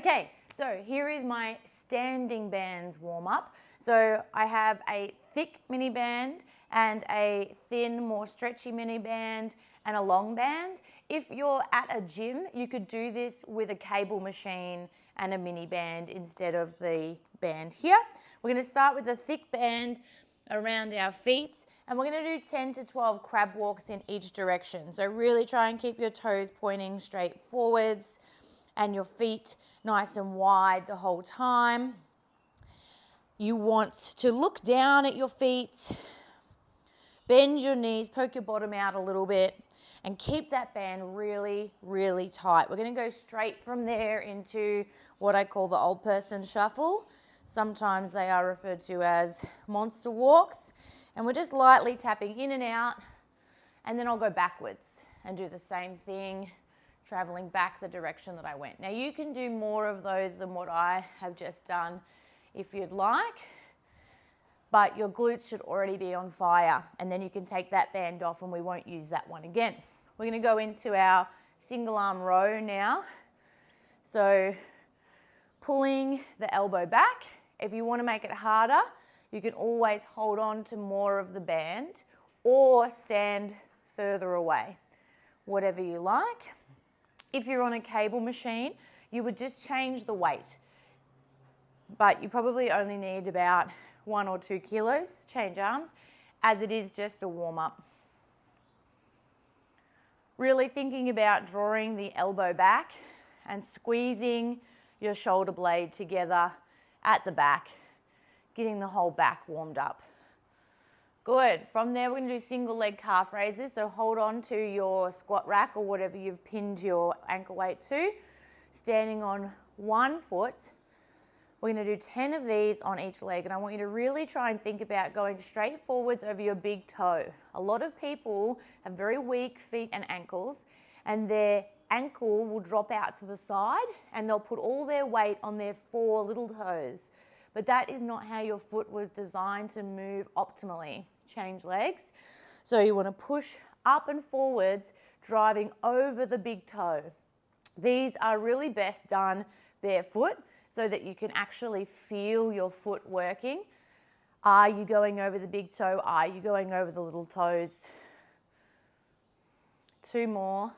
Okay, so here is my standing bands warm up. So I have a thick mini band and a thin, more stretchy mini band and a long band. If you're at a gym, you could do this with a cable machine and a mini band instead of the band here. We're going to start with the thick band around our feet, and we're going to do 10 to 12 crab walks in each direction. So really try and keep your toes pointing straight forwards and your feet nice and wide the whole time. You want to look down at your feet, bend your knees, poke your bottom out a little bit, and keep that band really, really tight. We're going to go straight from there into what I call the old person shuffle. Sometimes they are referred to as monster walks. And we're just lightly tapping in and out, and then I'll go backwards and do the same thing, traveling back the direction that I went. Now you can do more of those than what I have just done if you'd like, but your glutes should already be on fire, and then you can take that band off and we won't use that one again. We're going to go into our single arm row now. So pulling the elbow back. If you want to make it harder, you can always hold on to more of the band or stand further away, whatever you like. If you're on a cable machine, you would just change the weight, but you probably only need about 1 or 2 kilos, change arms, as it is just a warm-up. Really thinking about drawing the elbow back and squeezing your shoulder blade together at the back, getting the whole back warmed up. Good. From there, we're going to do single leg calf raises. So hold on to your squat rack or whatever you've pinned your ankle weight to, standing on one foot. We're going to do 10 of these on each leg, and I want you to really try and think about going straight forwards over your big toe. A lot of people have very weak feet and ankles, and their ankle will drop out to the side and they'll put all their weight on their 4 little toes. But that is not how your foot was designed to move optimally. Change legs. So you want to push up and forwards, driving over the big toe. These are really best done barefoot so that you can actually feel your foot working. Are you going over the big toe? Are you going over the little toes? 2 more.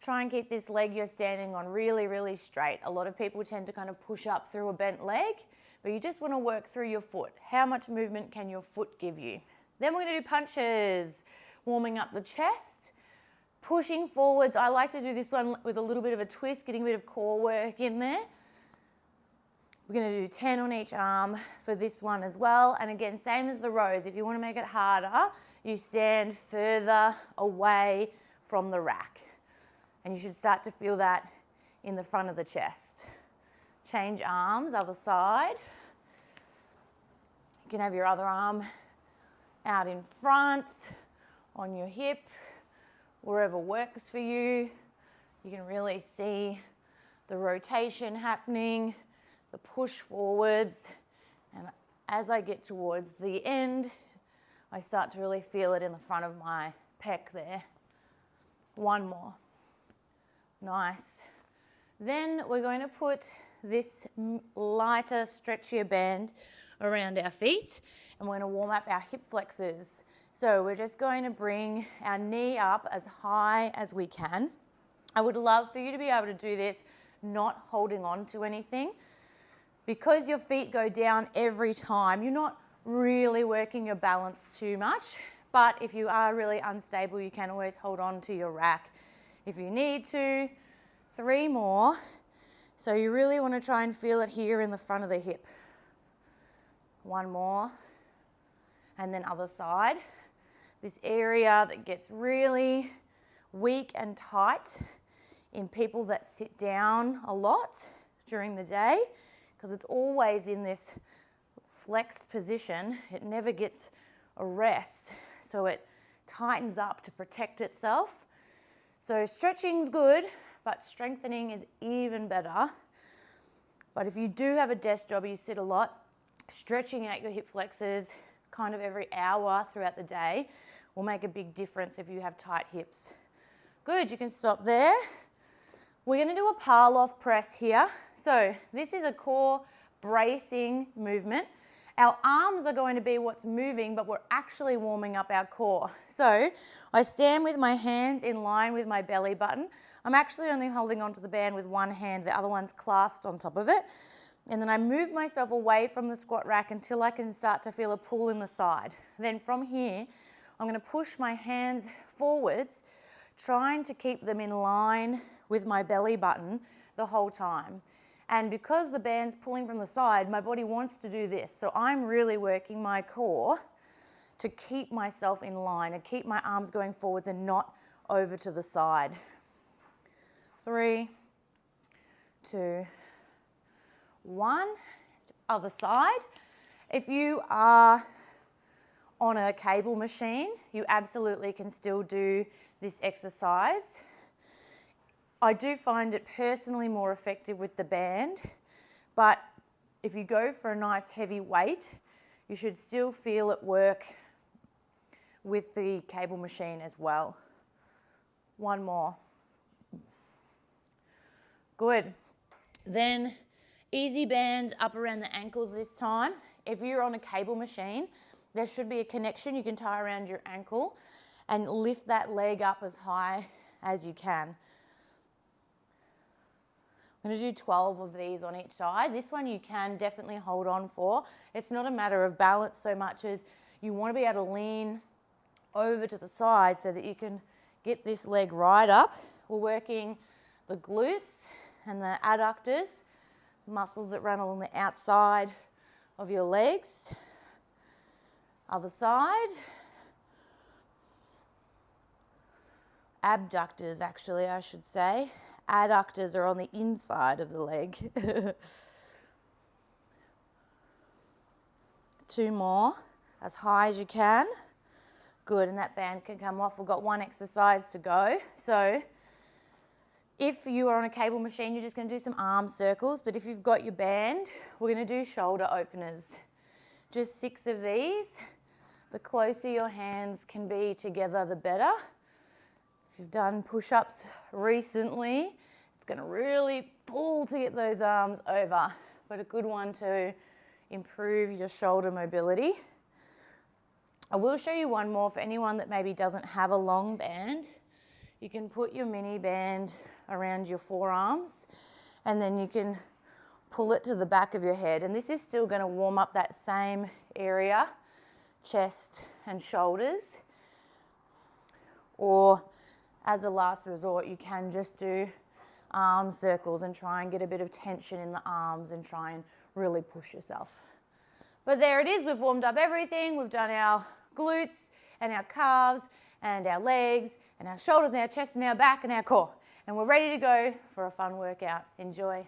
Try and keep this leg you're standing on really, really straight. A lot of people tend to kind of push up through a bent leg, but you just want to work through your foot. How much movement can your foot give you? Then we're going to do punches, warming up the chest, pushing forwards. I like to do this one with a little bit of a twist, getting a bit of core work in there. We're going to do 10 on each arm for this one as well. And again, same as the rows. If you want to make it harder, you stand further away from the rack. And you should start to feel that in the front of the chest. Change arms, other side. You can have your other arm out in front, on your hip, wherever works for you. You can really see the rotation happening, the push forwards. And as I get towards the end, I start to really feel it in the front of my pec there. 1 more. Nice. Then we're going to put this lighter, stretchier band around our feet, and we're going to warm up our hip flexors. So we're just going to bring our knee up as high as we can. I would love for you to be able to do this not holding on to anything. Because your feet go down every time, you're not really working your balance too much, but if you are really unstable, you can always hold on to your rack if you need to. 3 more. So you really want to try and feel it here in the front of the hip. 1 more. And then other side. This area that gets really weak and tight in people that sit down a lot during the day, because it's always in this flexed position. It never gets a rest, so it tightens up to protect itself. So stretching's good, but strengthening is even better. But if you do have a desk job, you sit a lot, stretching out your hip flexors kind of every hour throughout the day will make a big difference if you have tight hips. Good, you can stop there. We're going to do a Parloff press here. So this is a core bracing movement. Our arms are going to be what's moving, but we're actually warming up our core. So I stand with my hands in line with my belly button. I'm actually only holding onto the band with one hand, the other one's clasped on top of it. And then I move myself away from the squat rack until I can start to feel a pull in the side. Then from here, I'm going to push my hands forwards, trying to keep them in line with my belly button the whole time. And because the band's pulling from the side, my body wants to do this. So I'm really working my core to keep myself in line and keep my arms going forwards and not over to the side. 3, 2, 1. Other side. If you are on a cable machine, you absolutely can still do this exercise. I do find it personally more effective with the band, but if you go for a nice heavy weight, you should still feel it work with the cable machine as well. One more. Good. Then easy band up around the ankles this time. If you're on a cable machine, there should be a connection you can tie around your ankle and lift that leg up as high as you can. I'm going to do 12 of these on each side. This one you can definitely hold on for. It's not a matter of balance so much as you want to be able to lean over to the side so that you can get this leg right up. We're working the glutes and the adductors, muscles that run along the outside of your legs. Other side. Abductors, actually, I should say. Adductors are on the inside of the leg. 2 more, as high as you can. Good, and that band can come off. We've got 1 exercise to go. So if you are on a cable machine, you're just going to do some arm circles. But if you've got your band, we're going to do shoulder openers. Just 6 of these. The closer your hands can be together, the better. If you've done push-ups recently, it's going to really pull to get those arms over, but a good one to improve your shoulder mobility. I will show you one more for anyone that maybe doesn't have a long band. You can put your mini band around your forearms and then you can pull it to the back of your head. And this is still going to warm up that same area, chest and shoulders. Or as a last resort, you can just do arm circles and try and get a bit of tension in the arms and try and really push yourself. But there it is, we've warmed up everything. We've done our glutes and our calves and our legs and our shoulders and our chest and our back and our core. And we're ready to go for a fun workout. Enjoy.